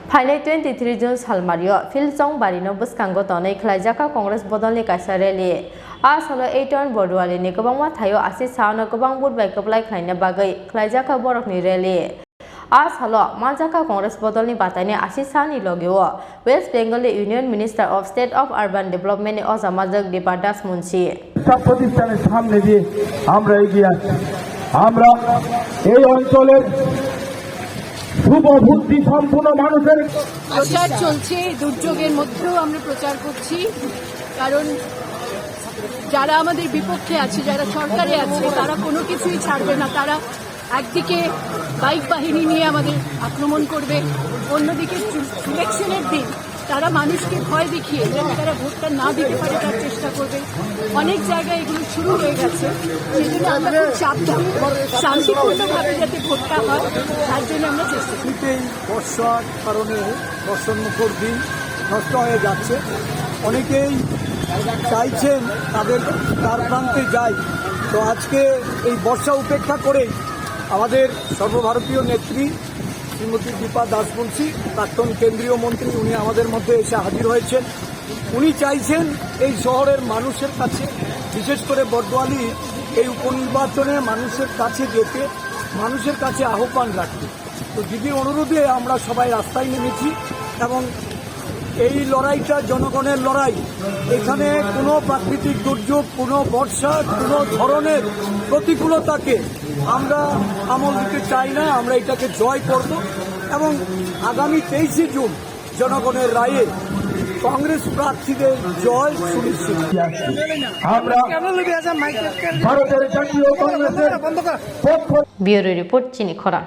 Final 23 June Salmario, Phil Song Barino Buskango Tone, Klajaka Congress Bodoli Kasareli. Asalo 8 Borduali Nikobama Tayo Assis Sound Kobang would by Koplai Kleina Bagay, Klajaka Borok Nireli. Asalo, Mazaka Congress Bodoli Batani Assisani Logio, West Bengal Union Minister of State of Urban Development Ozamazak Departas Munshi. প্রতিষ্ঠানের সামনে দিয়ে আমরা এগিয়ে আছি আমরা এই অঞ্চলের শুভ বুদ্ধি সম্পন্ন মানুষের প্রচার চলছে দুর্যোগের মধ্যেও আমরা প্রচার করছি কারণ যারা আমাদের বিপক্ষে আছে যারা সরকারে আছে তারা কোনো কিছুই ছাড়বে না তারা একদিকে বাইক বাহিনী নিয়ে আমাদের আক্রমণ করবে অন্যদিকে ইলেকশনের দিন তারা মানুষকে ভয় দেখিয়ে যাতে তারা ভোটটা না দিতে পারে তার চেষ্টা করবে অনেক জায়গায় এগুলো শুরু হয়ে গেছে সেজন্য আমরা খুব সাবধান শান্তিপূর্ণভাবে যাতে ভোটটা হয় তার জন্য আমরা চেষ্টা করি বর্ষার কারণে বর্ষণমুখর দিন নষ্ট হয়ে যাচ্ছে অনেকেই চাইছেন তার প্রান্তে যাই তো আজকে এই বর্ষা উপেক্ষা করেই আমাদের সর্বভারতীয় নেত্রী শ্রীমতী দীপা দাসবংশী প্রাক্তন কেন্দ্রীয় মন্ত্রী উনি আমাদের মধ্যে এসে হাজির হয়েছেন উনি চাইছেন এই শহরের মানুষের কাছে বিশেষ করে বর্দোয়ালি এই উপনির্বাচনে মানুষের কাছে যেতে মানুষের কাছে আহ্বান রাখতে তো দিদির অনুরোধে আমরা সবাই রাস্তায় নেমেছি এবং এই লড়াইটা জনগণের লড়াই এখানে কোনো প্রাকৃতিক দুর্যোগ কোনো বর্ষা কোনো ধরনের প্রতিকূলতাকে আমরা আমল দিতে চাই না আমরা এটাকে জয় করব এবং আগামী 23শে জুন জনগণের রায়ে কংগ্রেস প্রার্থীদের জয় সুনিশ্চিত আমরা ভারতের জাতীয় কংগ্রেসের ব্যুরো রিপোর্ট চিনি খরা